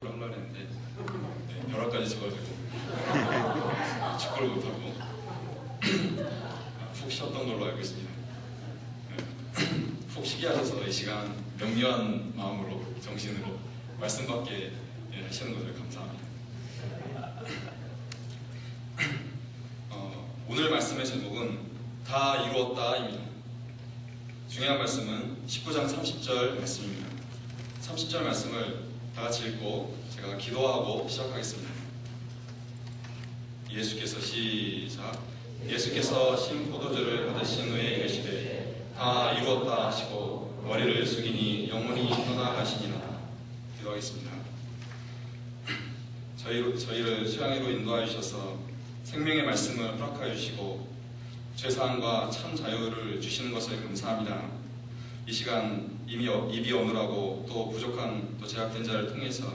하려고 했는데 벼락까지 쳐가지고 축구를 못하고 푹 쉬었던 걸로 알고 있습니다. 푹 쉬게 하셔서 이 시간 명료한 마음으로, 정신으로 말씀 받게 하시는 것을 감사합니다. 오늘 말씀의 제목은 다 이루었다입니다. 중요한 말씀은 19장 30절 말씀입니다. 30절 말씀을 다 같이 읽고 제가 기도하고 시작하겠습니다. 예수께서 시작. 예수께서 신 포도주를 받으신 후에 이르시되 다 이루었다 하시고 머리를 숙이니 영혼이 떠나가시니라. 기도하겠습니다. 저희를 수양회로 인도하여 주셔서 생명의 말씀을 허락하여 주시고 죄사함과 참 자유를 주시는 것을 감사합니다. 이 시간 입이 어눌하고 또 부족한 또 제약된 자를 통해서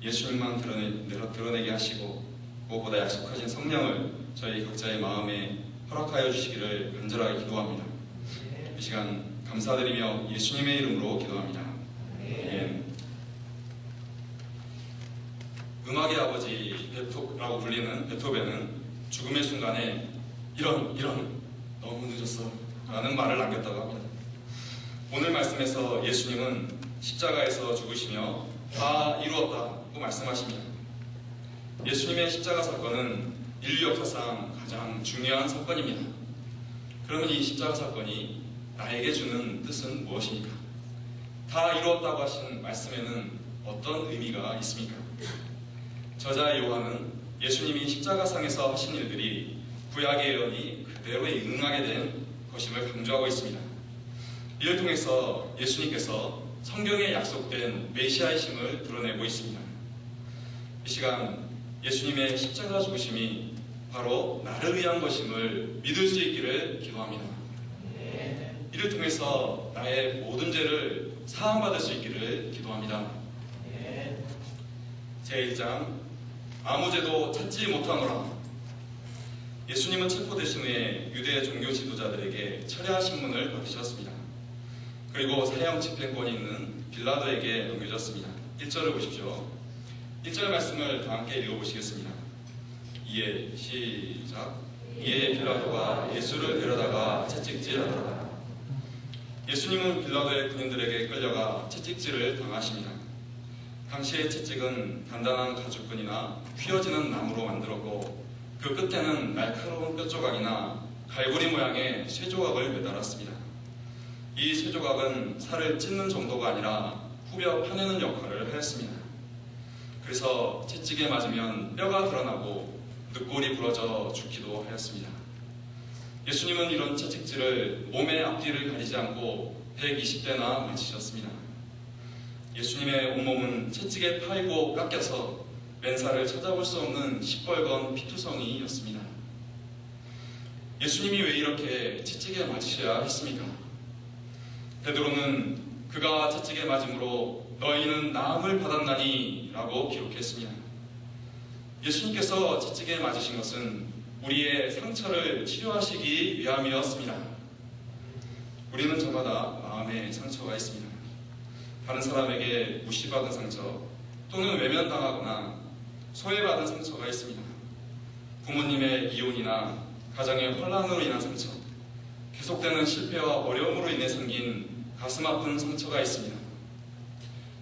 예수님만 드러내게 하시고 무엇보다 약속하신 성령을 저희 각자의 마음에 허락하여 주시기를 간절하게 기도합니다. 이 시간 감사드리며 예수님의 이름으로 기도합니다. 아멘. 음악의 아버지 베토라고 불리는 베토벤은 죽음의 순간에 이런 너무 늦었어 라는 말을 남겼다고 합니다. 오늘 말씀에서 예수님은 십자가에서 죽으시며 다 이루었다고 말씀하십니다. 예수님의 십자가 사건은 인류 역사상 가장 중요한 사건입니다. 그러면 이 십자가 사건이 나에게 주는 뜻은 무엇입니까? 다 이루었다고 하신 말씀에는 어떤 의미가 있습니까? 저자 요한은 예수님이 십자가상에서 하신 일들이 구약의 예언이 그대로 응하게 된 것임을 강조하고 있습니다. 이를 통해서 예수님께서 성경에 약속된 메시아이심을 드러내고 있습니다. 이 시간 예수님의 십자가 죽으심이 바로 나를 위한 것임을 믿을 수 있기를 기도합니다. 이를 통해서 나의 모든 죄를 사함받을 수 있기를 기도합니다. 제1장 아무 죄도 찾지 못하노라. 예수님은 체포되신 후에 유대 종교 지도자들에게 철야 신문을 받으셨습니다. 그리고 사형 집행권이 있는 빌라도에게 넘겨졌습니다. 1절을 보십시오. 1절 말씀을 다 함께 읽어보시겠습니다. 이에 시작. 이에 빌라도가 예수를 데려다가 채찍질하더라. 예수님은 빌라도의 군인들에게 끌려가 채찍질을 당하십니다. 당시의 채찍은 단단한 가죽끈이나 휘어지는 나무로 만들었고 그 끝에는 날카로운 뼈조각이나 갈고리 모양의 쇠조각을 매달았습니다. 이 쇠조각은 살을 찢는 정도가 아니라 후벼 파내는 역할을 하였습니다. 그래서 채찍에 맞으면 뼈가 드러나고 늑골이 부러져 죽기도 하였습니다. 예수님은 이런 채찍질을 몸의 앞뒤를 가리지 않고 120대나 맞으셨습니다. 예수님의 온몸은 채찍에 파이고 깎여서 맨살을 찾아볼 수 없는 시뻘건 피투성이였습니다. 예수님이 왜 이렇게 채찍에 맞으셔야 했습니까? 베드로는 그가 채찍에 맞음으로 너희는 나음을 받았나니 라고 기록했습니다. 예수님께서 채찍에 맞으신 것은 우리의 상처를 치료하시기 위함이었습니다. 우리는 저마다 마음에 상처가 있습니다. 다른 사람에게 무시받은 상처 또는 외면당하거나 소외받은 상처가 있습니다. 부모님의 이혼이나 가정의 혼란으로 인한 상처, 계속되는 실패와 어려움으로 인해 생긴 가슴 아픈 상처가 있습니다.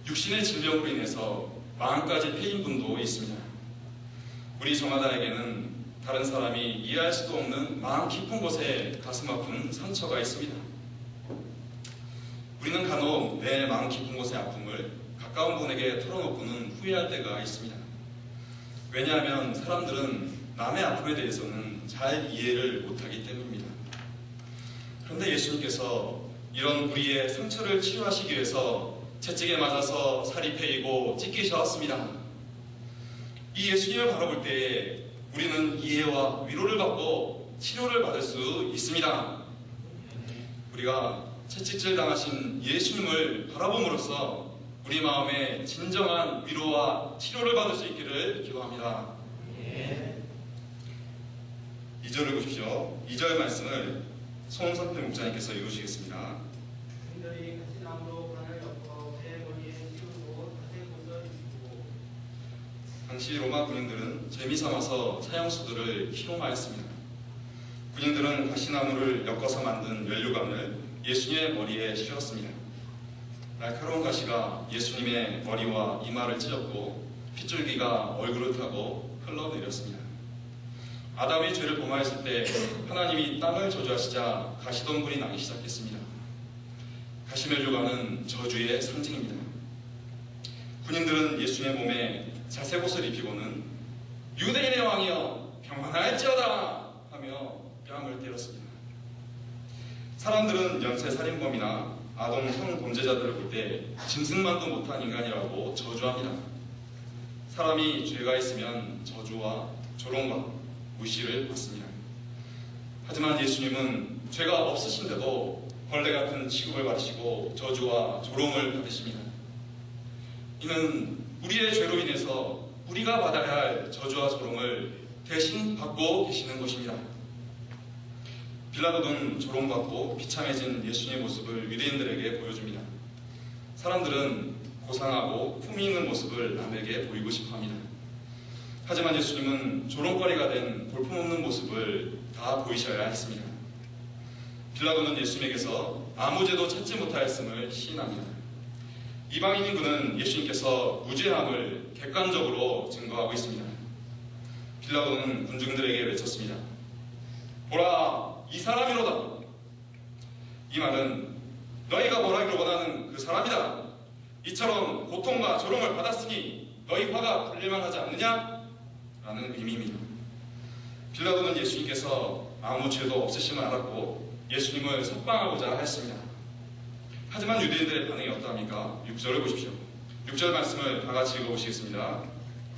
육신의 질병으로 인해서 마음까지 패인 분도 있습니다. 우리 저마다에게는 다른 사람이 이해할 수도 없는 마음 깊은 곳에 가슴 아픈 상처가 있습니다. 우리는 간혹 내 마음 깊은 곳의 아픔을 가까운 분에게 털어놓고는 후회할 때가 있습니다. 왜냐하면 사람들은 남의 아픔에 대해서는 잘 이해를 못하기 때문입니다. 그런데 예수님께서 이런 우리의 상처를 치유하시기 위해서 채찍에 맞아서 살이 패이고 찢기셨습니다. 이 예수님을 바라볼 때에 우리는 이해와 위로를 받고 치료를 받을 수 있습니다. 우리가 채찍질 당하신 예수님을 바라봄으로써 우리 마음에 진정한 위로와 치료를 받을 수 있기를 기도합니다. 2절을 보십시오. 2절 말씀을 손선태 목자님께서 읽으시겠습니다. 그들이 같이 나무로 관을 엮어 배 머리에 씌우고 밭에 꽂아 주시고 당시 로마 군인들은 재미삼아서 사형수들을 희롱하였습니다. 군인들은 가시나무를 엮어서 만든 연료관을 예수님의 머리에 씌웠습니다. 날카로운 가시가 예수님의 머리와 이마를 찢었고 핏줄기가 얼굴을 타고 흘러내렸습니다. 아담이 죄를 범하였을 때 하나님이 땅을 저주하시자 가시덤불이 나기 시작했습니다. 가시면류관은 저주의 상징입니다. 군인들은 예수님의 몸에 자색옷을 입히고는 유대인의 왕이여 평안할지어다 하며 뺨을 때렸습니다. 사람들은 연쇄살인범이나 아동 성범죄자들을 볼 때 짐승만도 못한 인간이라고 저주합니다. 사람이 죄가 있으면 저주와 조롱과 무시를 받습니다. 하지만 예수님은 죄가 없으신데도 벌레 같은 취급을 받으시고 저주와 조롱을 받으십니다. 이는 우리의 죄로 인해서 우리가 받아야 할 저주와 조롱을 대신 받고 계시는 것입니다. 빌라도는 조롱받고 비참해진 예수님의 모습을 유대인들에게 보여줍니다. 사람들은 고상하고 품위 있는 모습을 남에게 보이고 싶어합니다. 하지만 예수님은 조롱거리가 된 볼품없는 모습을 다 보이셔야 했습니다. 빌라도는 예수님에게서 아무 죄도 찾지 못하였음을 시인합니다. 이방인인 그는 예수님께서 무죄함을 객관적으로 증거하고 있습니다. 빌라도는 군중들에게 외쳤습니다. 보라, 이 사람이로다. 이 말은 너희가 뭐라기를 원하는 그 사람이다. 이처럼 고통과 조롱을 받았으니 너희 화가 풀릴만 하지 않느냐? 라는 의미입니다. 빌라도는 예수님께서 아무 죄도 없으심을 알았고 예수님을 석방하고자 했습니다. 하지만 유대인들의 반응이 어떠합니까? 6절을 보십시오. 6절 말씀을 다 같이 읽어보시겠습니다.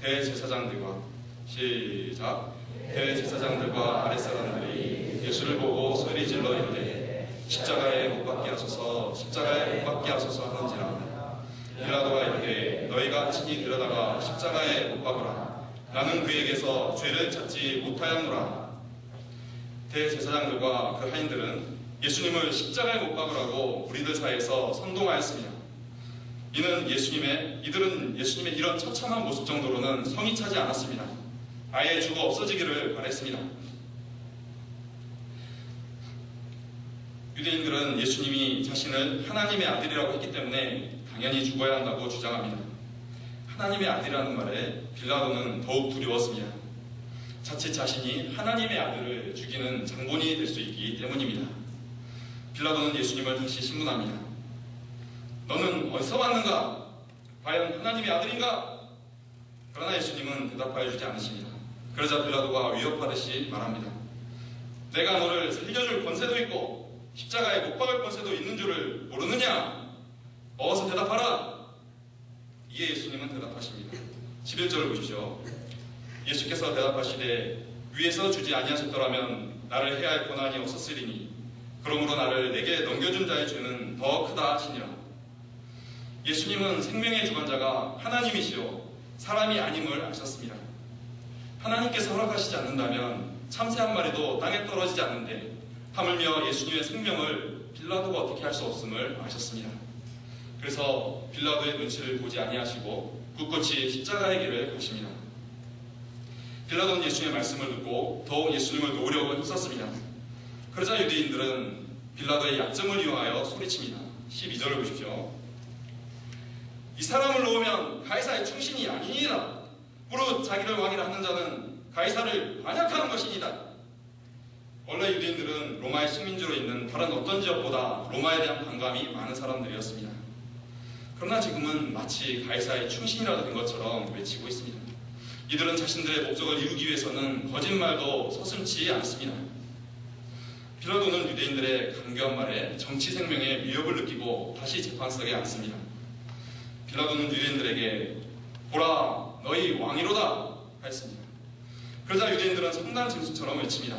대제사장들과 시작. 대제사장들과 아랫사람들이 예수를 보고 소리 질러 이르되 십자가에 못 박게 하소서, 십자가에 못 박게 하소서 하는지라. 빌라도가 이르되 너희가 친히 데려다가 십자가에 못 박으라. 나는 그에게서 죄를 찾지 못하였노라. 대제사장들과 그 하인들은 예수님을 십자가에 못 박으라고 우리들 사이에서 선동하였습니다. 이들은 예수님의 이런 처참한 모습 정도로는 성이 차지 않았습니다. 아예 죽어 없어지기를 바랬습니다. 유대인들은 예수님이 자신을 하나님의 아들이라고 했기 때문에 당연히 죽어야 한다고 주장합니다. 하나님의 아들이라는 말에 빌라도는 더욱 두려웠습니다. 자칫 자신이 하나님의 아들을 죽이는 장본인이 될 수 있기 때문입니다. 빌라도는 예수님을 다시 신문합니다. 너는 어디서 왔는가? 과연 하나님의 아들인가? 그러나 예수님은 대답하여 주지 않으십니다. 그러자 빌라도가 위협하듯이 말합니다. 내가 너를 살려줄 권세도 있고 십자가에 못 박을 권세도 있는 줄을 모르느냐? 어서 대답하라. 이에 예수님은 대답하십니다. 11절을 보십시오. 예수께서 대답하시되 위에서 주지 아니하셨더라면 나를 해야 할 권한이 없었으리니 그러므로 나를 내게 넘겨준 자의 죄는 더 크다 하시니라. 예수님은 생명의 주관자가 하나님이시오 사람이 아님을 아셨습니다. 하나님께서 허락하시지 않는다면 참새 한 마리도 땅에 떨어지지 않는데 하물며 예수님의 생명을 빌라도가 어떻게 할 수 없음을 아셨습니다. 그래서 빌라도의 눈치를 보지 아니하시고 굳굳이 십자가의 길을 가십니다. 빌라도는 예수님의 말씀을 듣고 더욱 예수님을 놓으려고 힘썼습니다. 그러자 유대인들은 빌라도의 약점을 이용하여 소리칩니다. 12절을 보십시오. 이 사람을 놓으면 가이사의 충신이 아니니라. 무릇 자기를 왕이라 하는 자는 가이사를 반역하는 것이니라. 원래 유대인들은 로마의 식민지로 있는 다른 어떤 지역보다 로마에 대한 반감이 많은 사람들이었습니다. 그러나 지금은 마치 가이사의 충신이라도 된 것처럼 외치고 있습니다. 이들은 자신들의 목적을 이루기 위해서는 거짓말도 서슴지 않습니다. 빌라도는 유대인들의 강교한 말에 정치 생명에 위협을 느끼고 다시 재판석에 앉습니다. 빌라도는 유대인들에게 보라 너희 왕이로다 하였습니다. 그러자 유대인들은 성난 징수처럼 외칩니다.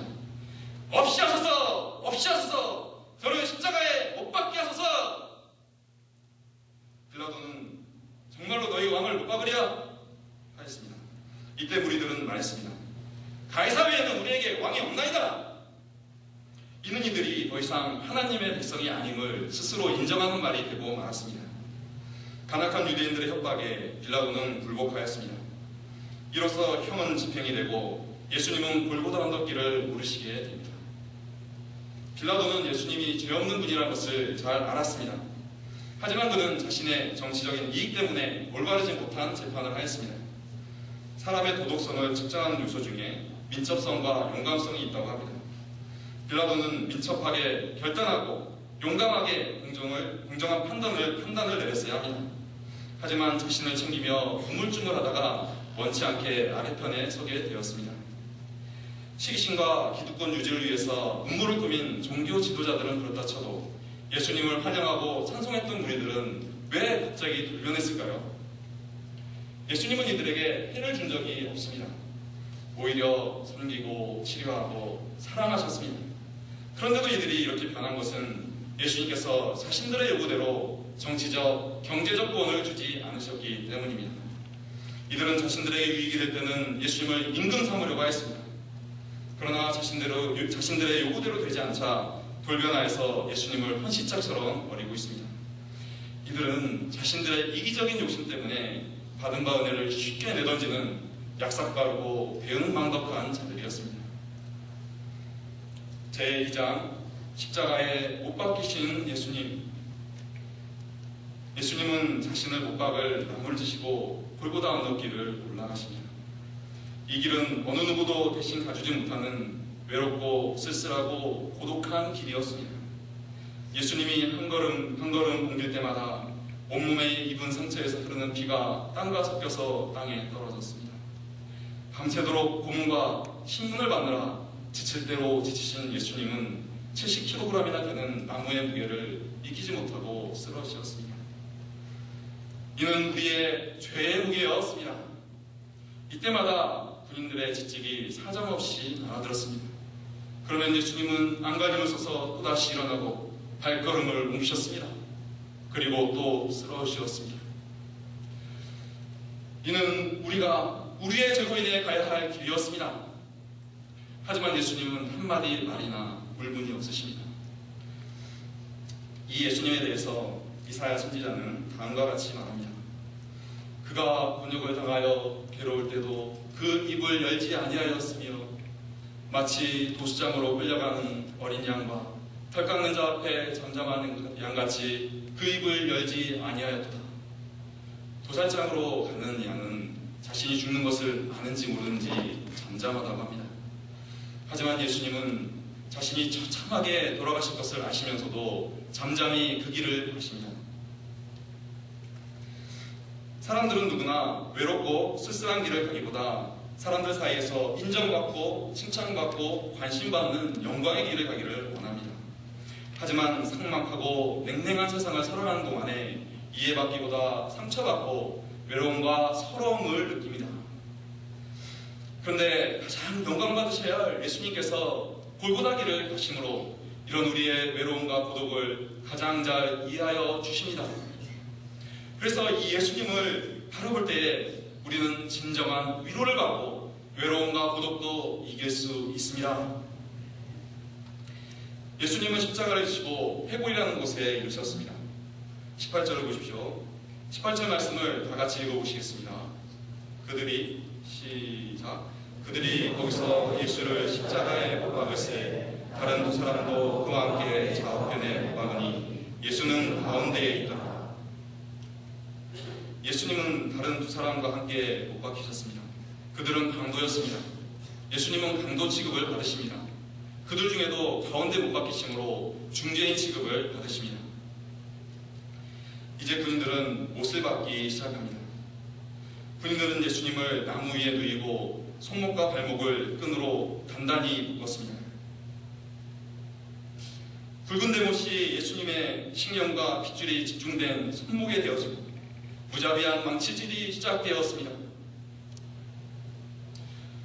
없이 하소서! 없이 하소서! 저를 십자가에 못 박게 하소서! 빌라도는 정말로 너희 왕을 못 박으랴 하였습니다. 이때 무리들은 말했습니다. 가이사 외에는 우리에게 왕이 없나이다. 이는 이들이 더 이상 하나님의 백성이 아님을 스스로 인정하는 말이 되고 말았습니다. 간악한 유대인들의 협박에 빌라도는 굴복하였습니다. 이로써 형은 집행이 되고 예수님은 골고다 언덕길을 오르시게 됩니다. 빌라도는 예수님이 죄 없는 분이라는 것을 잘 알았습니다. 하지만 그는 자신의 정치적인 이익 때문에 올바르지 못한 재판을 하였습니다. 사람의 도덕성을 측정하는 요소 중에 민첩성과 용감성이 있다고 합니다. 빌라도는 민첩하게 결단하고 용감하게 공정한 판단을 내렸어야 합니다. 하지만 자신을 챙기며 우물쭈물하다가 원치 않게 아래편에 서게 되었습니다. 시기심과 기득권 유지를 위해서 음모를 꾸민 종교 지도자들은 그렇다 쳐도 예수님을 환영하고 찬송했던 무리들은 왜 갑자기 돌변했을까요? 예수님은 이들에게 해를 준 적이 없습니다. 오히려 섬기고 치료하고 사랑하셨습니다. 그런데도 이들이 이렇게 변한 것은 예수님께서 자신들의 요구대로 정치적, 경제적 구원을 주지 않으셨기 때문입니다. 이들은 자신들에게 유익이 될 때는 예수님을 임금 삼으려고 했습니다. 그러나 자신들의 요구대로 되지 않자 돌변하여서 예수님을 헌시짝처럼 버리고 있습니다. 이들은 자신들의 이기적인 욕심 때문에 받은 바 은혜를 쉽게 내던지는 약삭빠르고 배은망덕한 자들이었습니다. 제2장 십자가에 못 박히신 예수님. 예수님은 자신을 못 박을 나무를 지시고 골고다 언덕길을 올라가십니다. 이 길은 어느 누구도 대신 가주지 못하는 외롭고 쓸쓸하고 고독한 길이었습니다. 예수님이 한 걸음 한 걸음 옮길 때마다 온몸에 입은 상처에서 흐르는 피가 땅과 섞여서 땅에 떨어졌습니다. 밤새도록 고문과 신문을 받느라 지칠 대로 지치신 예수님은 70kg이나 되는 나무의 무게를 이기지 못하고 쓰러지셨습니다. 이는 우리의 죄의 무게였습니다. 이때마다 군인들의 지찍이 사정없이 알아들었습니다. 그러면 예수님은 안간힘을 써서 또다시 일어나고 발걸음을 옮기셨습니다. 그리고 또 쓰러지셨습니다. 이는 우리가 우리의 죄로 인해 가야 할 길이었습니다. 하지만 예수님은 한마디 말이나 물분이 없으십니다. 이 예수님에 대해서 이사야 선지자는 다음과 같이 말합니다. 그가 곤욕을 당하여 괴로울 때도 그 입을 열지 아니하였으며 마치 도수장으로 끌려가는 어린 양과 털 깎는 자 앞에 잠잠하는 양같이 그 입을 열지 아니하였다. 도살장으로 가는 양은 자신이 죽는 것을 아는지 모르는지 잠잠하다고 합니다. 하지만 예수님은 자신이 처참하게 돌아가실 것을 아시면서도 잠잠히 그 길을 가십니다. 사람들은 누구나 외롭고 쓸쓸한 길을 가기보다 사람들 사이에서 인정받고 칭찬받고 관심받는 영광의 길을 가기를 원합니다. 하지만 삭막하고 냉랭한 세상을 살아가는 동안에 이해받기보다 상처받고 외로움과 서러움을 느낍니다. 그런데 가장 영광받으셔야 할 예수님께서 골고다 길을 가심으로 이런 우리의 외로움과 고독을 가장 잘 이해하여 주십니다. 그래서 이 예수님을 바라볼 때에 우리는 진정한 위로를 받고 외로움과 고독도 이길 수 있습니다. 예수님은 십자가를 지시고 회고이라는 곳에 이르셨습니다. 18절을 보십시오. 18절 말씀을 다 같이 읽어보시겠습니다. 그들이 거기서 예수를 십자가에 못 박을세 다른 두 사람도 그와 함께 좌우편에 못 박으니 예수는 가운데에 있다. 예수님은 다른 두 사람과 함께 못 박히셨습니다. 그들은 강도였습니다. 예수님은 강도 취급을 받으십니다. 그들 중에도 가운데 못 박히심으로 중재인 취급을 받으십니다. 이제 군인들은 못을 받기 시작합니다. 군인들은 예수님을 나무 위에 누이고 손목과 발목을 끈으로 단단히 묶었습니다. 굵은 대못이 예수님의 신경과 핏줄이 집중된 손목에 되어지고 무자비한 망치질이 시작되었습니다.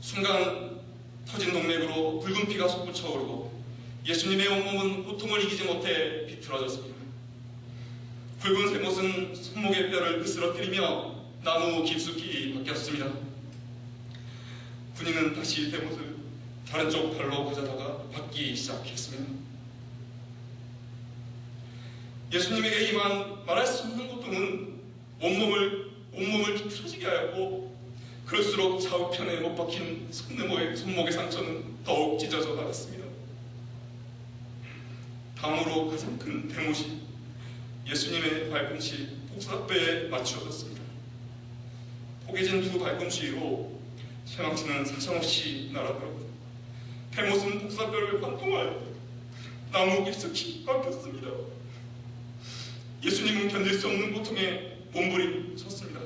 순간 터진 동맥으로 붉은 피가 솟구쳐 오르고 예수님의 온몸은 고통을 이기지 못해 비틀어졌습니다. 굵은 쇠못은 손목의 뼈를 으스러뜨리며 나무 깊숙이 박혔습니다. 군인은 다시 대못을 다른 쪽 팔로 가져다가 박기 시작했습니다. 예수님에게 임한 말할 수 없는 고통은 온몸을 비틀어지게 하였고 그 그럴수록 좌우편에 못 박힌 손목의 상처는 더욱 찢어져 나갔습니다. 다음으로 가장 큰 대못이 예수님의 발꿈치 복사뼈에 맞추어졌습니다. 포개진 두 발꿈치로 쇠망치는 사정없이 날아들었고 대못은 복사뼈를 관통하여 나무 깊숙이 박혔습니다. 예수님은 견딜 수 없는 고통에 몸부림쳤습니다.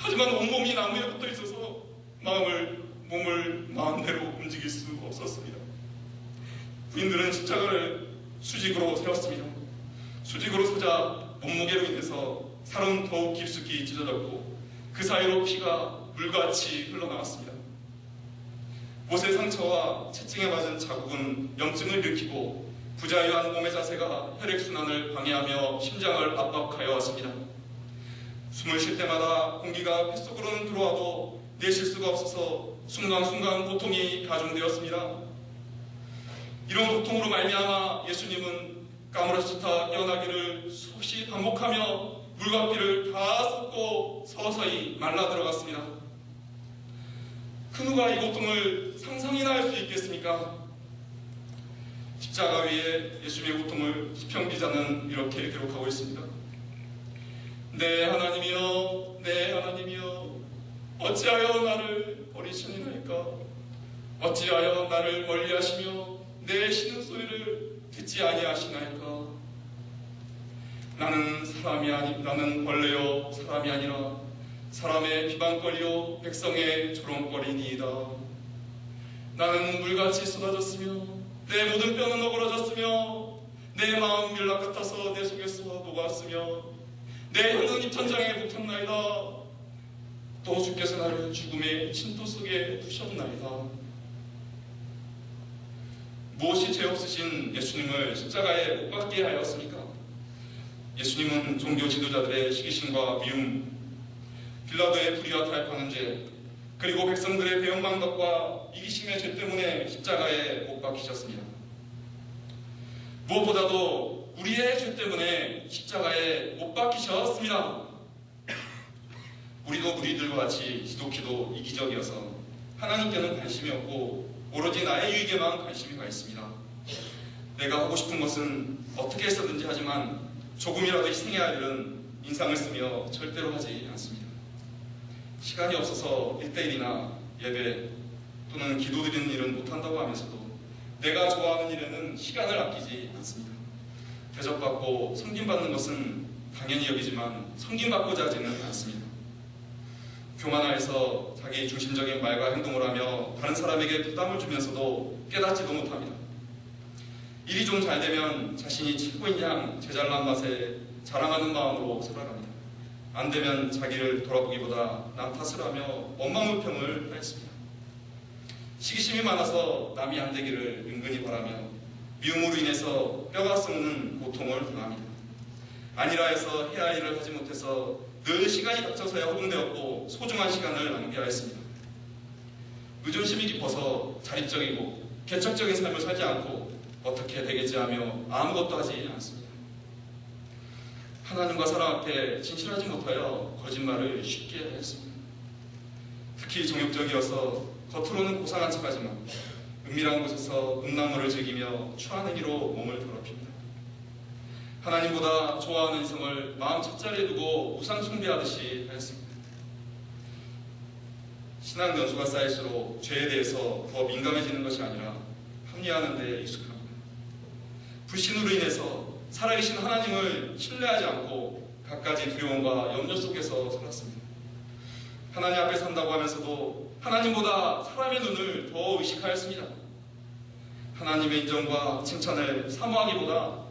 하지만 온몸이 나무에 붙어 있어서 몸을 마음대로 움직일 수 없었습니다. 부인들은 십자가를 수직으로 세웠습니다. 수직으로 서자 몸무게로 인해서 살은 더욱 깊숙이 찢어졌고 그 사이로 피가 물같이 흘러나왔습니다. 못의 상처와 채증에 맞은 자국은 염증을 일으키고 부자유한 몸의 자세가 혈액순환을 방해하며 심장을 압박하여 왔습니다. 숨을 쉴 때마다 공기가 뱃속으로는 들어와도 내쉴 수가 없어서 순간순간 고통이 가중되었습니다. 이런 고통으로 말미암아 예수님은 까무러치타 깨어나기를 수없이 반복하며 물과 피를 다 쏟고 서서히 말라 들어갔습니다. 그 누가 이 고통을 상상이나 할 수 있겠습니까? 십자가 위에 예수님의 고통을 시편 기자는 이렇게 기록하고 있습니다. 내 하나님이여, 내 하나님이여, 어찌하여 나를 버리시니나이까? 어찌하여 나를 멀리하시며 내 신음소리를 듣지 아니하시나이까? 나는 벌레요 사람이 아니라 사람의 비방거리요 백성의 조롱거리니이다. 나는 물같이 쏟아졌으며 내 모든 뼈는 어그러졌으며 내 마음 밀락 같아서 내 속에서 녹았으며 내 혀는 입천장에 붙었나이다. 또 주께서 나를 죽음의 침토 속에 두셨나이다. 무엇이 죄 없으신 예수님을 십자가에 못 박게 하였습니까? 예수님은 종교 지도자들의 시기심과 미움, 빌라도의 불의와 타협하는 죄, 그리고 백성들의 배은망덕과 이기심의 죄 때문에 십자가에 못 박히셨습니다. 무엇보다도 우리의 죄 때문에 십자가에 못 박히셨습니다. 우리도 무리들과 같이 지독히도 이기적이어서 하나님께는 관심이 없고 오로지 나의 유익에만 관심이 가 있습니다. 내가 하고 싶은 것은 어떻게 해서든지 하지만 조금이라도 희생해야 할 일은 인상을 쓰며 절대로 하지 않습니다. 시간이 없어서 1대1이나 예배 또는 기도드리는 일은 못한다고 하면서도 내가 좋아하는 일에는 시간을 아끼지 않습니다. 대접받고 섬김받는 것은 당연히 여기지만 섬김받고자 하지는 않습니다. 교만하여서 자기 중심적인 말과 행동을 하며 다른 사람에게 부담을 주면서도 깨닫지도 못합니다. 일이 좀 잘 되면 자신이 최고인 양 제잘난 맛에 자랑하는 마음으로 살아갑니다. 안 되면 자기를 돌아보기보다 남 탓을 하며 원망불평을 하였습니다. 시기심이 많아서 남이 안 되기를 은근히 바라며 미움으로 인해서 뼈가 썩는 고통을 당합니다. 아니라 해서 해야 할 일을 하지 못해서 늘 시간이 닥쳐서야 허둥대었고 소중한 시간을 낭비하였습니다. 의존심이 깊어서 자립적이고 개척적인 삶을 살지 않고 어떻게 되겠지 하며 아무것도 하지 않습니다. 하나님과 사람 앞에 진실하지 못하여 거짓말을 쉽게 했습니다. 특히 정욕적이어서 겉으로는 고상한 척하지만 은밀한 곳에서 음란물을 즐기며 추한 행위로 몸을 더럽힙니다. 하나님보다 좋아하는 이성을 마음 첫자리에 두고 우상 숭배하듯이 하였습니다. 신앙 연수가 쌓일수록 죄에 대해서 더 민감해지는 것이 아니라 합리화하는 데 익숙합니다. 불신으로 인해서 살아계신 하나님을 신뢰하지 않고 갖가지 두려움과 염려 속에서 살았습니다. 하나님 앞에 산다고 하면서도 하나님보다 사람의 눈을 더 의식하였습니다. 하나님의 인정과 칭찬을 사모하기보다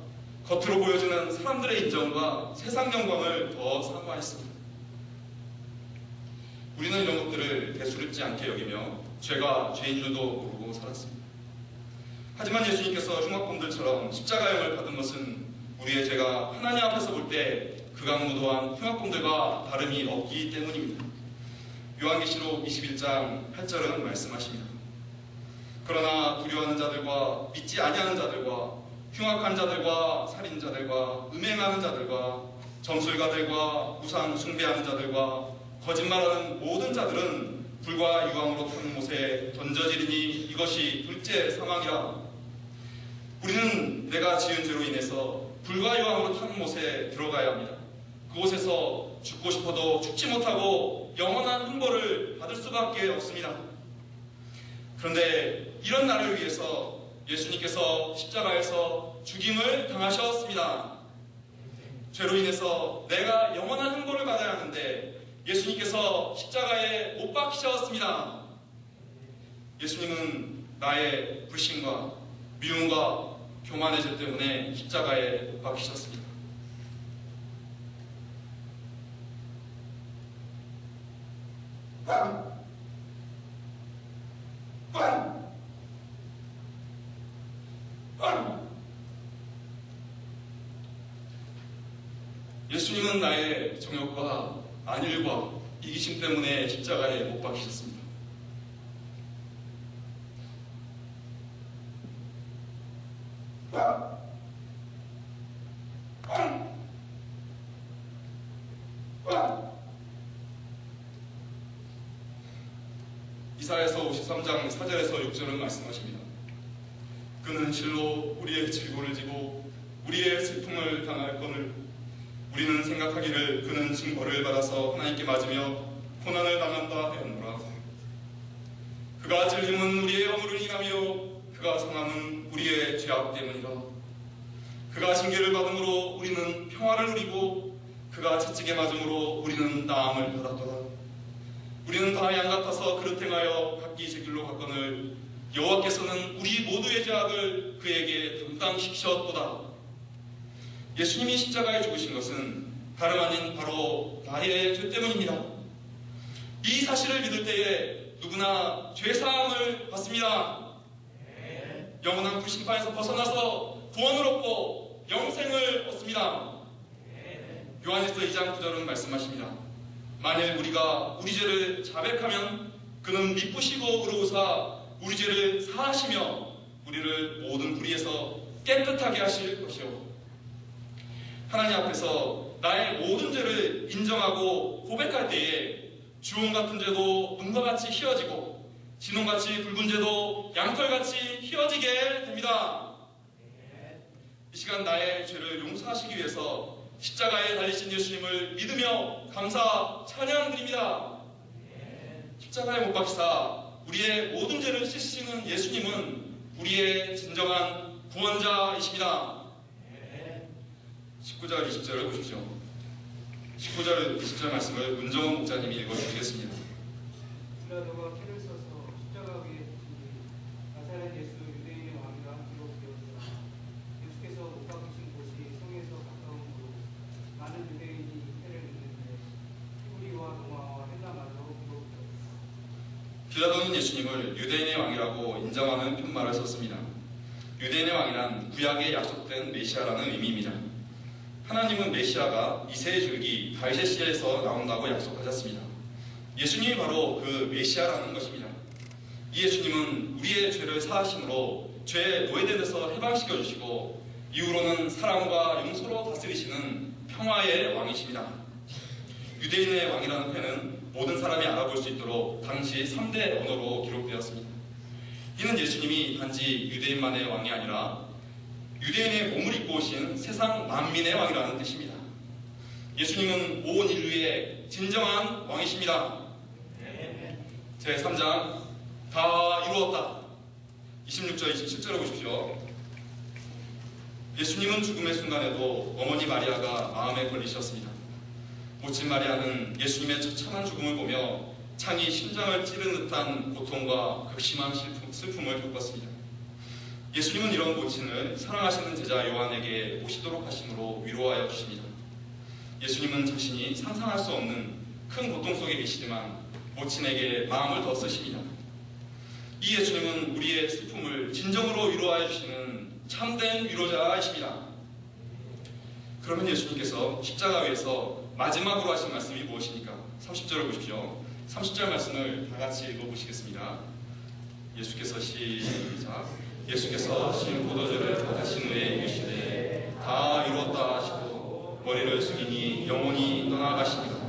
겉으로 보여지는 사람들의 인정과 세상 영광을 더 사모하였습니다. 우리는 이런 것들을 대수롭지 않게 여기며 죄가 죄인 줄도 모르고 살았습니다. 하지만 예수님께서 흉악범들처럼 십자가형을 받은 것은 우리의 죄가 하나님 앞에서 볼 때 극악무도한 흉악범들과 다름이 없기 때문입니다. 요한계시록 21장 8절은 말씀하십니다. 그러나 두려워하는 자들과 믿지 아니하는 자들과 흉악한 자들과 살인자들과 음행하는 자들과 점술가들과 우상 숭배하는 자들과 거짓말하는 모든 자들은 불과 유황으로 탄 못에 던져지리니 이것이 둘째 사망이라. 우리는 내가 지은 죄로 인해서 불과 유황으로 탄 못에 들어가야 합니다. 그곳에서 죽고 싶어도 죽지 못하고 영원한 훈벌을 받을 수밖에 없습니다. 그런데 이런 나를 위해서 예수님께서 십자가에서 죽임을 당하셨습니다. 죄로 인해서 내가 영원한 훈벌을 받아야 하는데 예수님께서 십자가에 못 박히셨습니다. 예수님은 나의 불신과 미움과 교만의 죄 때문에 십자가에 못 박히셨습니다. 예수님은 나의 정욕과 안일과 이기심 때문에 십자가에 못 박히셨습니다. 이사야서 53장 4절에서 6절은 말씀하십니다. 그는 실로 우리의 질고를 지고 우리의 슬픔을 당할 거늘 우리는 생각하기를 그는 징벌을 받아서 하나님께 맞으며 고난을 당한다 하였노라. 그가 찔림은 우리의 허물을 인하며 그가 상함은 우리의 죄악 때문이라. 그가 징계를 받음으로 우리는 평화를 누리고 그가 채찍에 맞음으로 우리는 나음을 받았도다. 우리는 다 양 같아서 그릇 행하여 각기 제 길로 갔거늘 여호와께서는 우리 모두의 죄악을 그에게 담당시키셨도다. 예수님이 십자가에 죽으신 것은 다름 아닌 바로 나의 죄 때문입니다. 이 사실을 믿을 때에 누구나 죄사함을 받습니다. 영원한 불심판에서 벗어나서 구원을 얻고 영생을 얻습니다. 요한일서 2장 9절은 말씀하십니다. 만일 우리가 우리 죄를 자백하면 그는 미쁘시고 의로우사 우리 죄를 사하시며 우리를 모든 불의에서 깨끗하게 하실 것이요. 하나님 앞에서 나의 모든 죄를 인정하고 고백할 때에 주홍 같은 죄도 눈과 같이 희어지고 진홍같이 붉은 죄도 양털같이 희어지게 됩니다. 이 시간 나의 죄를 용서하시기 위해서 십자가에 달리신 예수님을 믿으며 감사 찬양드립니다. 십자가에 못 박히사 우리의 모든 죄를 씻으시는 예수님은 우리의 진정한 구원자이십니다. 19절 20절을 보십시오. 19절 20절 말씀을 문정원 목자님이 읽어주시겠습니다. 빌라도가 칼을 써서 십자가 위에 붙이니 나사렛 예수 유대인의 왕이라 함기로 되었더라. 예수께서 못 박히신 곳이 성에서 가까움으로 많은 유대인이 칼을 믿는데 히브리와 로마와 헬라말로 기록되었다. 빌라도는 예수님을 유대인의 왕이라고 인정하는 편말을 썼습니다. 유대인의 왕이란 구약에 약속된 메시아라는 의미입니다. 하나님은 메시아가 이새의 줄기 다윗의 씨에서 나온다고 약속하셨습니다. 예수님이 바로 그 메시아라는 것입니다. 이 예수님은 우리의 죄를 사하심으로 죄의 노예된 데서 해방시켜 주시고 이후로는 사랑과 용서로 다스리시는 평화의 왕이십니다. 유대인의 왕이라는 표현은 모든 사람이 알아볼 수 있도록 당시 3대 언어로 기록되었습니다. 이는 예수님이 단지 유대인만의 왕이 아니라 유대인의 몸을 입고 오신 세상 만민의 왕이라는 뜻입니다. 예수님은 온 인류의 진정한 왕이십니다. 제3장 다 이루었다. 26절 27절을 보십시오. 예수님은 죽음의 순간에도 어머니 마리아가 마음에 걸리셨습니다. 모친 마리아는 예수님의 처참한 죽음을 보며 창이 심장을 찌르는 듯한 고통과 극심한 슬픔을 겪었습니다. 예수님은 이런 모친을 사랑하시는 제자 요한에게 모시도록 하심으로 위로하여 주십니다. 예수님은 자신이 상상할 수 없는 큰 고통 속에 계시지만 모친에게 마음을 더 쓰십니다. 이 예수님은 우리의 슬픔을 진정으로 위로하여 주시는 참된 위로자이십니다. 그러면 예수님께서 십자가 위에서 마지막으로 하신 말씀이 무엇입니까? 30절을 보십시오. 30절 말씀을 다 같이 읽어보시겠습니다. 예수께서 시작. 예수께서 신 포도주를 받으신 후에 이르시되 다 이루었다 하시고 머리를 숙이니 영혼이 떠나가시니라.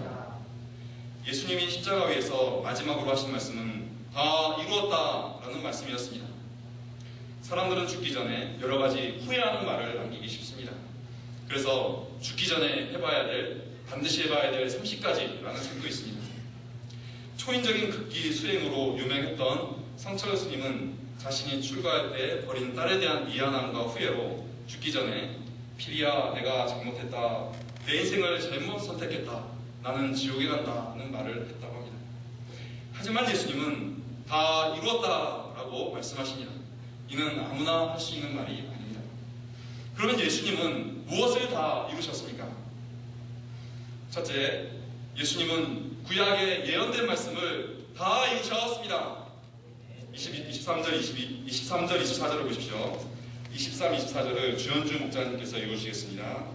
예수님이 십자가 위에서 마지막으로 하신 말씀은 다 이루었다라는 말씀이었습니다. 사람들은 죽기 전에 여러 가지 후회하는 말을 남기기 쉽습니다. 그래서 죽기 전에 반드시 해봐야 될 30가지라는 책도 있습니다. 초인적인 극기 수행으로 유명했던 성철 스님은 자신이 출가할 때 버린 딸에 대한 미안함과 후회로 죽기 전에 피리야, 내가 잘못했다. 내 인생을 잘못 선택했다. 나는 지옥에 간다는 말을 했다고 합니다. 하지만 예수님은 다 이루었다라고 말씀하시니라. 이는 아무나 할 수 있는 말이 아닙니다. 그러면 예수님은 무엇을 다 이루셨습니까? 첫째, 예수님은 구약에 예언된 말씀을 다 이루셨습니다. 23절, 24절을 보십시오. 23, 24절을 주현주 목사님께서 읽어주시겠습니다.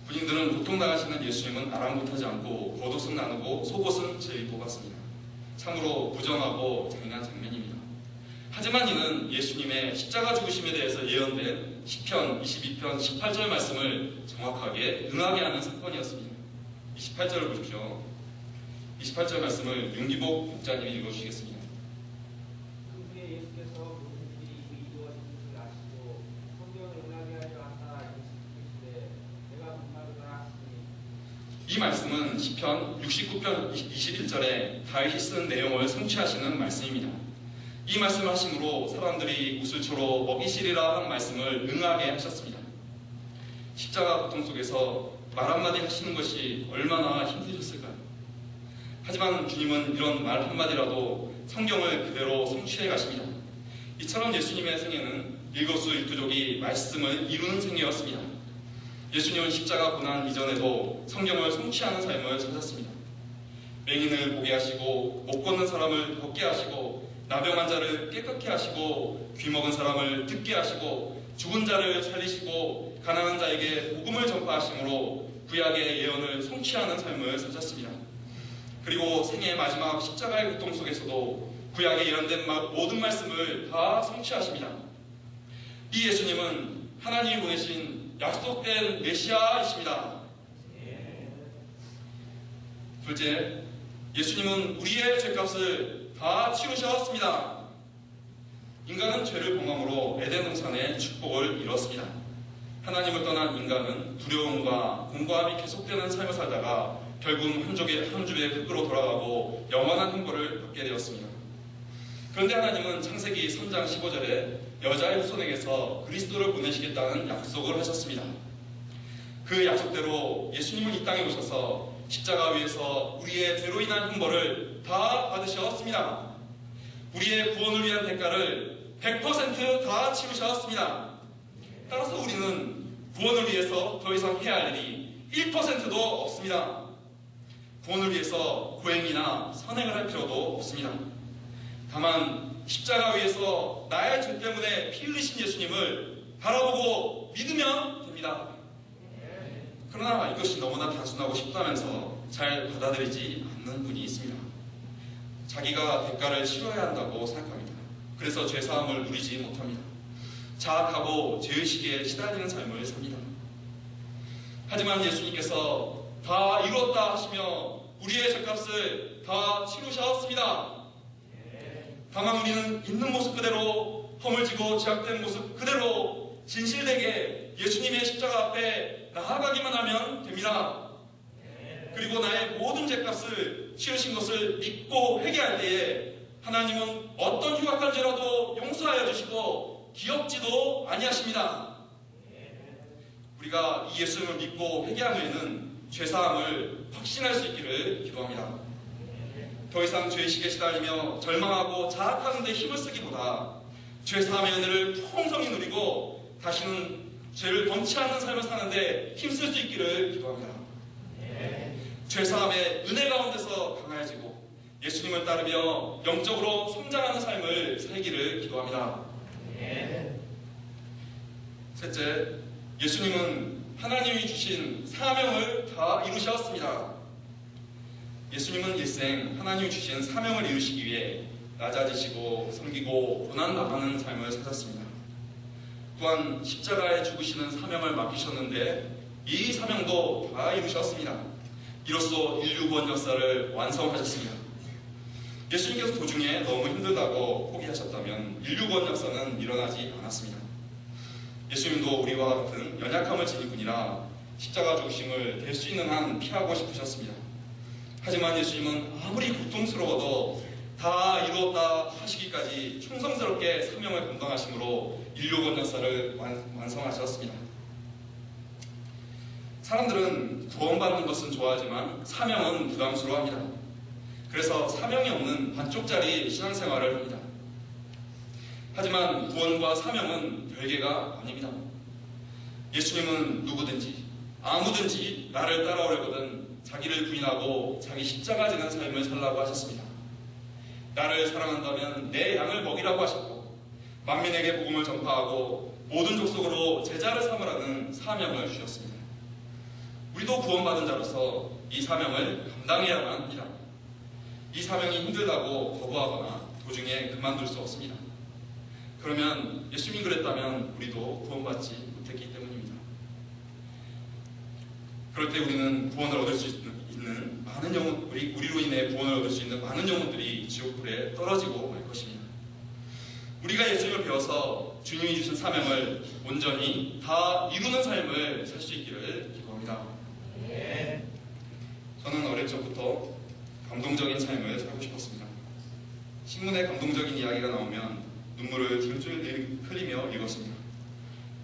군인들은 고통당하시는 예수님은 아랑곳하지 않고 겉옷은 나누고 속옷은 제일 뽑았습니다. 참으로 부정하고 잔인한 장면입니다. 하지만 이는 예수님의 십자가 죽으심에 대해서 예언된 시편 22편 18절 말씀을 정확하게 응하게 하는 사건이었습니다. 28절을 보십시오. 28절 말씀을 윤기복 목자님이 읽어주시겠습니다. 그 후에 예수께서 모든 일이 이미 이루어진 것을 아시고 성경을 응하게 하려 하사 이르시되 내가 목마르다 하시니. 이 말씀은 시편 69편 21절에 다윗이 쓴 내용을 성취하시는 말씀입니다. 이 말씀을 하심으로 사람들이 우슬초로 먹이시리라 한 말씀을 응하게 하셨습니다. 십자가 고통 속에서 말 한마디 하시는 것이 얼마나 힘드셨을까요? 하지만 주님은 이런 말 한마디라도 성경을 그대로 성취해 가십니다. 이처럼 예수님의 생애는 일거수일투족이 말씀을 이루는 생애였습니다. 예수님은 십자가 고난 이전에도 성경을 성취하는 삶을 사셨습니다. 맹인을 보게 하시고 못 걷는 사람을 걷게 하시고 나병 환자를 깨끗게 하시고 귀 먹은 사람을 듣게 하시고 죽은 자를 살리시고 가난한 자에게 복음을 전파하심으로 구약의 예언을 성취하는 삶을 사셨습니다. 그리고 생애의 마지막 십자가의 고통 속에서도 구약에 예언된 모든 말씀을 다 성취하십니다. 이 예수님은 하나님이 보내신 약속된 메시아이십니다. 둘째, 예수님은 우리의 죄값을 다 치르셨습니다. 인간은 죄를 범함으로 에덴 동산의 축복을 잃었습니다. 하나님을 떠난 인간은 두려움과 공고함이 계속되는 삶을 살다가 결국 한 주의 흙으로 돌아가고 영원한 형벌을 받게 되었습니다. 그런데 하나님은 창세기 3장 15절에 여자의 후손에게서 그리스도를 보내시겠다는 약속을 하셨습니다. 그 약속대로 예수님은 이 땅에 오셔서 십자가 위에서 우리의 죄로 인한 형벌을 다 받으셨습니다. 우리의 구원을 위한 대가를 100% 다 치르셨습니다. 따라서 우리는 구원을 위해서 더 이상 해야 할 일이 1%도 없습니다. 구원을 위해서 고행이나 선행을 할 필요도 없습니다. 다만 십자가 위에서 나의 죄 때문에 피 흘리신 예수님을 바라보고 믿으면 됩니다. 그러나 이것이 너무나 단순하고 쉽다면서 잘 받아들이지 않는 분이 있습니다. 자기가 대가를 치러야 한다고 생각합니다. 그래서 죄사함을 누리지 못합니다. 자학하고 죄의식에 시달리는 삶을 삽니다. 하지만 예수님께서 다 이루었다 하시며 우리의 죄값을 다 치르셨습니다. 다만 우리는 있는 모습 그대로 허물지고 제약된 모습 그대로 진실되게 예수님의 십자가 앞에 나아가기만 하면 됩니다. 그리고 나의 모든 죄값을 치르신 것을 믿고 회개할 때에 하나님은 어떤 흉악한 죄라도 용서하여 주시고 기억지도 아니하십니다. 우리가 이 예수님을 믿고 회개한 후에는 죄사함을 확신할 수 있기를 기도합니다. 더 이상 죄의식에 시달리며 절망하고 자학하는 데 힘을 쓰기보다 죄사함의 은혜를 풍성히 누리고 다시는 죄를 범치 않는 삶을 사는데 힘쓸 수 있기를 기도합니다. 죄사함의 은혜 가운데서 강해지고 예수님을 따르며 영적으로 성장하는 삶을 살기를 기도합니다. 셋째, 예수님은 하나님이 주신 사명을 다 이루셨습니다. 예수님은 일생 하나님이 주신 사명을 이루시기 위해 낮아지시고 섬기고 고난당하는 삶을 사셨습니다. 또한 십자가에 죽으시는 사명을 맡기셨는데 이 사명도 다 이루셨습니다. 이로써 인류 구원 역사를 완성하셨습니다. 예수님께서 도중에 너무 힘들다고 포기하셨다면 인류 구원 역사는 일어나지 않았습니다. 예수님도 우리와 같은 연약함을 지닌 분이라 십자가 죽으심을 될 수 있는 한 피하고 싶으셨습니다. 하지만 예수님은 아무리 고통스러워도 다 이루었다 하시기까지 충성스럽게 사명을 감당하심으로 인류 구원 역사를 완성하셨습니다. 사람들은 구원받는 것은 좋아하지만 사명은 부담스러워합니다. 그래서 사명이 없는 반쪽짜리 신앙생활을 합니다. 하지만 구원과 사명은 별개가 아닙니다. 예수님은 누구든지 아무든지 나를 따라오려거든 자기를 부인하고 자기 십자가 지는 삶을 살라고 하셨습니다. 나를 사랑한다면 내 양을 먹이라고 하셨고 만민에게 복음을 전파하고 모든 족속으로 제자를 삼으라는 사명을 주셨습니다. 우리도 구원받은 자로서 이 사명을 감당해야만 합니다. 이 사명이 힘들다고 거부하거나 도중에 그만둘 수 없습니다. 그러면 예수님이 그랬다면 우리도 구원받지 못했기 때문입니다. 그럴 때 우리는 구원을 얻을 수 있는 많은 영혼, 우리로 인해 구원을 얻을 수 있는 많은 영혼들이 지옥불에 떨어지고 말 것입니다. 우리가 예수님을 배워서 주님이 주신 사명을 온전히 다 이루는 삶을 살 수 있기를 기도합니다. 저는 어릴 적부터 감동적인 삶을 살고 싶었습니다. 신문에 감동적인 이야기가 나오면 눈물을 줄줄 흘리며 읽었습니다.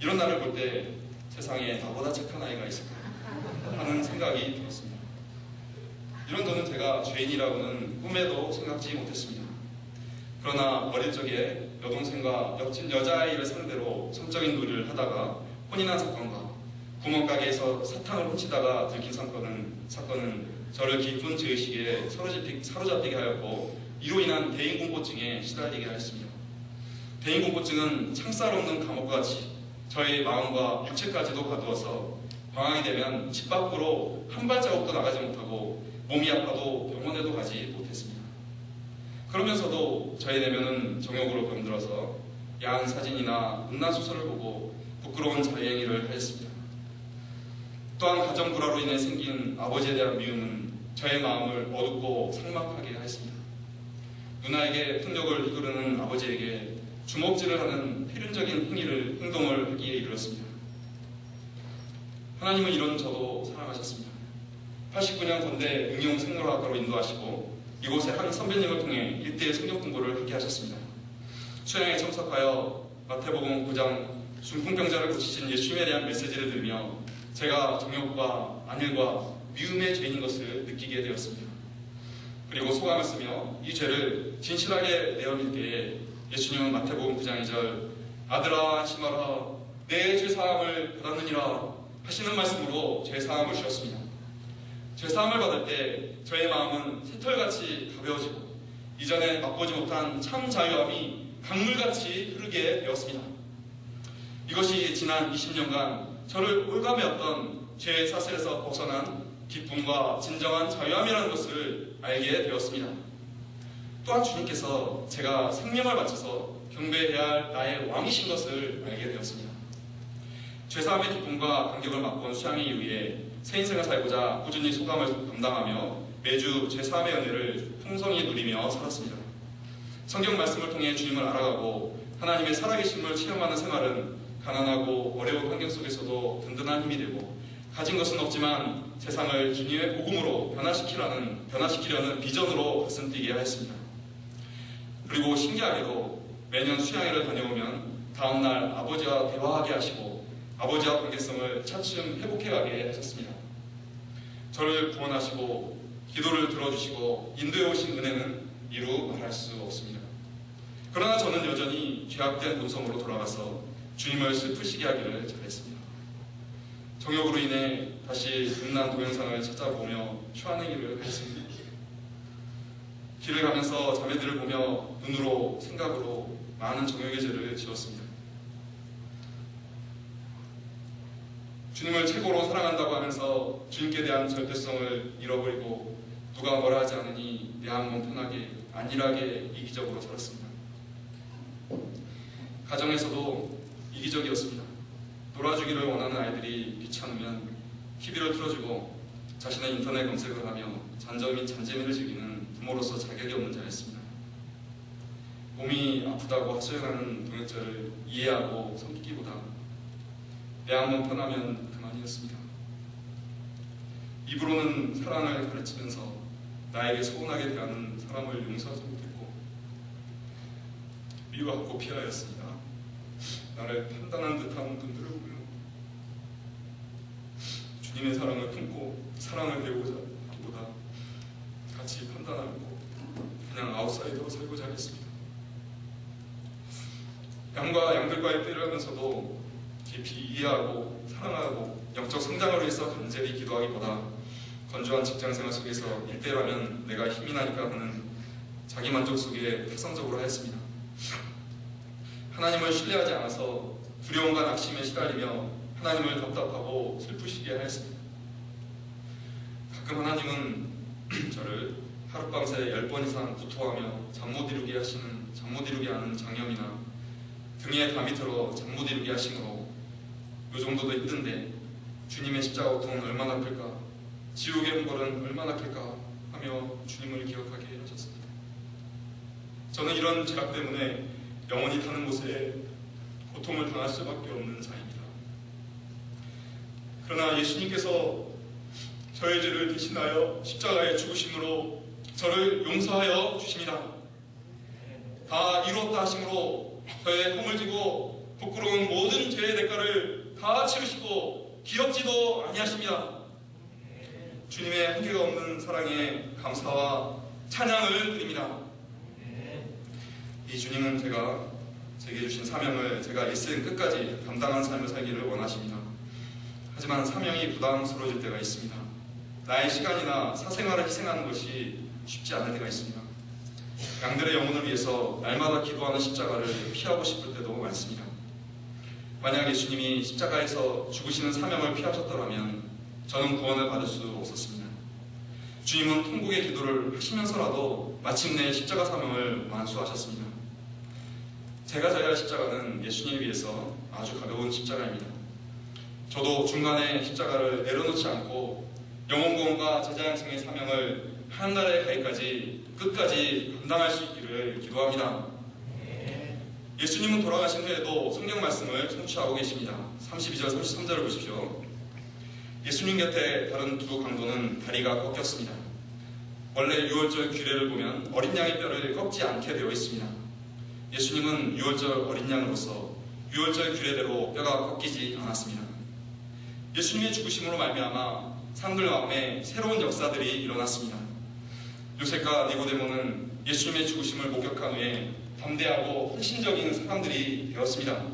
이런 날을 볼 때 세상에 나보다 착한 아이가 있을까 하는 생각이 들었습니다. 이런 저는 제가 죄인이라고는 꿈에도 생각지 못했습니다. 그러나 어릴 적에 여동생과 옆집 여자아이를 상대로 성적인 놀이를 하다가 혼인한 사건과 구멍가게에서 사탕을 훔치다가 들킨 사건은 저를 깊은 죄의식에 사로잡히게 하였고 이로 인한 대인공포증에 시달리게 하였습니다. 대인공포증은 창살 없는 감옥과 같이 저의 마음과 육체까지도 가두어서 방황이 되면 집 밖으로 한 발자국도 나가지 못하고 몸이 아파도 병원에도 가지 못했습니다. 그러면서도 저의 내면은 정욕으로 병들어서 야한 사진이나 음란소설을 보고 부끄러운 자해행위를 하였습니다. 또한 가정 불화로 인해 생긴 아버지에 대한 미움은 저의 마음을 어둡고 삭막하게 하였습니다. 누나에게 폭력을 휘두르는 아버지에게 주먹질을 하는 필연적인 행동을 하기에 이르렀습니다. 하나님은 이런 저도 사랑하셨습니다. 89년 건대 응용 생로학과로 인도하시고 이곳에 한 선배님을 통해 1대1 성경 공부를 하게 하셨습니다. 수양에 참석하여 마태복음 9장 중풍병자를 고치신 예수님에 대한 메시지를 들으며 제가 정욕과 안일과 미움의 죄인인 것을 느끼게 되었습니다. 그리고 소감을 쓰며 이 죄를 진실하게 내어밀 때에 예수님은 마태복음 9장 2절 아들아 안심하라 내 죄사함을 받았느니라 하시는 말씀으로 죄사함을 주셨습니다. 죄사함을 받을 때 저의 마음은 새털같이 가벼워지고 이전에 맛보지 못한 참 자유함이 강물같이 흐르게 되었습니다. 이것이 지난 20년간 저를 올가매었던 죄의 사슬에서 벗어난 기쁨과 진정한 자유함이라는 것을 알게 되었습니다. 또한 주님께서 제가 생명을 바쳐서 경배해야 할 나의 왕이신 것을 알게 되었습니다. 죄사함의 기쁨과 감격을 맛본 수양의 이후에 새 인생을 살고자 꾸준히 소감을 감당하며 매주 죄사함의 은혜를 풍성히 누리며 살았습니다. 성경 말씀을 통해 주님을 알아가고 하나님의 살아계심을 체험하는 생활은 가난하고 어려운 환경 속에서도 든든한 힘이 되고 가진 것은 없지만 세상을 주님의 복음으로 변화시키려는 비전으로 가슴 뛰게 하였습니다. 그리고 신기하게도 매년 수양회를 다녀오면 다음날 아버지와 대화하게 하시고 아버지와 관계성을 차츰 회복해가게 하셨습니다. 저를 구원하시고 기도를 들어주시고 인도해 오신 은혜는 이루 말할 수 없습니다. 그러나 저는 여전히 죄악된 본성으로 돌아가서 주님을 슬프시게 하기를 잘했습니다. 정욕으로 인해 다시 음란 동영상을 찾아보며 추하는 일을 했습니다. 길을 가면서 자매들을 보며 눈으로 생각으로 많은 정욕의 죄를 지었습니다. 주님을 최고로 사랑한다고 하면서 주님께 대한 절대성을 잃어버리고 누가 뭐라 하지 않으니 내 한 몸 편하게 안일하게 이기적으로 살았습니다. 가정에서도 이기적이었습니다. 놀아주기를 원하는 아이들이 귀찮으면 TV를 틀어주고 자신의 인터넷 검색을 하며 잔재미를 즐기는 부모로서 자격이 없는 자였습니다. 몸이 아프다고 하소연하는 동역자를 이해하고 섬기기보다 내 한 몸 편하면 그만이었습니다. 입으로는 사랑을 가르치면서 나에게 서운하게 대하는 사람을 용서하지 못했고 미워하고 피하였습니다. 나를 판단한 듯한 분들을 보며 주님의 사랑을 품고 사랑을 배우고자 하기보다 같이 판단하고 그냥 아웃사이더로 살고자 했습니다. 양과 양들과의 때를 하면서도 깊이 이해하고 사랑하고 영적 성장을 위해서 간절히 기도하기보다 건조한 직장생활 속에서 일대라면 내가 힘이 나니까 하는 자기만족 속에 특성적으로 하였습니다. 하나님을 신뢰하지 않아서 두려움과 낙심에 시달리며 하나님을 답답하고 슬프시게 하였습니다. 가끔 하나님은 저를 하룻밤새 10번 이상 구토하며 잠 못 이루게 하는 장염이나 등에 담이 들어 잠 못 이루게 하심으로 요 정도도 힘든데 주님의 십자가 고통은 얼마나 클까, 지옥의 형벌은 얼마나 클까 하며 주님을 기억하게 하셨습니다. 저는 이런 죄악 때문에 영원히 타는 곳에 고통을 당할 수밖에 없는 자입니다. 그러나 예수님께서 저의 죄를 대신하여 십자가에 죽으심으로 저를 용서하여 주십니다. 다 이루었다 하심으로 저의 허물 지고 부끄러운 모든 죄의 대가를 다 치르시고 기억지도 아니하십니다. 주님의 한계가 없는 사랑에 감사와 찬양을 드립니다. 이 주님은 제게 주신 사명을 제가 일생 끝까지 감당한 삶을 살기를 원하십니다. 하지만 사명이 부담스러워질 때가 있습니다. 나의 시간이나 사생활을 희생하는 것이 쉽지 않을 때가 있습니다. 양들의 영혼을 위해서 날마다 기도하는 십자가를 피하고 싶을 때도 많습니다. 만약 예수님이 십자가에서 죽으시는 사명을 피하셨더라면 저는 구원을 받을 수 없었습니다. 주님은 통곡의 기도를 하시면서라도 마침내 십자가 사명을 완수하셨습니다. 제가 져야 할 십자가는 예수님에 비해서 아주 가벼운 십자가입니다. 저도 중간에 십자가를 내려놓지 않고 영혼구원과 제자양성의 사명을 하늘나라에 가기까지 끝까지 감당할 수 있기를 기도합니다. 예수님은 돌아가신 후에도 성경 말씀을 청취하고 계십니다. 32절, 33절을 보십시오. 예수님 곁에 다른 두 강도는 다리가 꺾였습니다. 원래 유월절 규례를 보면 어린 양의 뼈를 꺾지 않게 되어 있습니다. 예수님은 유월절 어린 양으로서 유월절 규례대로 뼈가 꺾이지 않았습니다. 예수님의 죽으심으로 말미암아 사람들 마음에 새로운 역사들이 일어났습니다. 요셉과 니고데모는 예수님의 죽으심을 목격한 후에 담대하고 헌신적인 사람들이 되었습니다.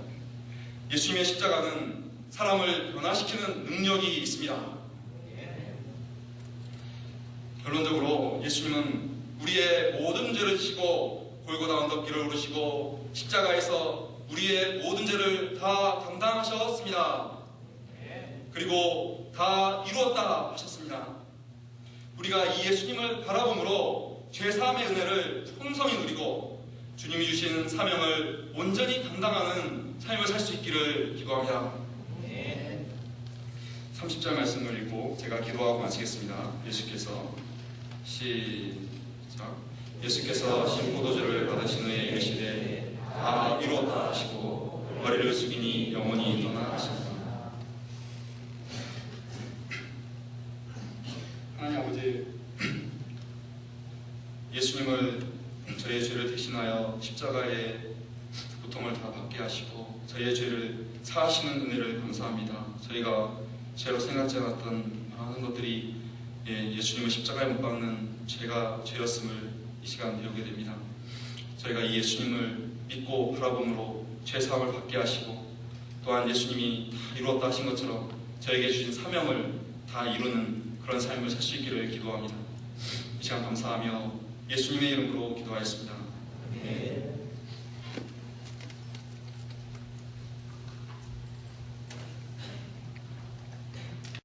예수님의 십자가는 사람을 변화시키는 능력이 있습니다. 결론적으로 예수님은 우리의 모든 죄를 지시고 골고다 언덕길을 오르시고 십자가에서 우리의 모든 죄를 다 감당하셨습니다. 그리고 다 이루었다 하셨습니다. 우리가 이 예수님을 바라봄으로 죄사함의 은혜를 풍성히 누리고 주님이 주신 사명을 온전히 감당하는 삶을 살 수 있기를 기도합니다. 30절 말씀을 읽고 제가 기도하고 마치겠습니다. 예수께서 신포도주를 받으신 후에 이르시되 다 이루었다 하시고 머리를 숙이니 영원히 떠나가십니다. 하나님 아버지, 예수님을 저희의 죄를 대신하여 십자가의 고통을 다 받게 하시고 저희의 죄를 사하시는 은혜를 감사합니다. 저희가 죄로 생각지 않았던 많은 것들이 예수님을 십자가에 못 박는 죄가 죄였음을 이 시간 배우게 됩니다. 저희가 이 예수님을 믿고 바라봄으로 죄사함을 받게 하시고 또한 예수님이 다 이루었다 하신 것처럼 저에게 주신 사명을 다 이루는 그런 삶을 살 수 있기를 기도합니다. 이 시간 감사하며 예수님의 이름으로 기도하였습니다. 네.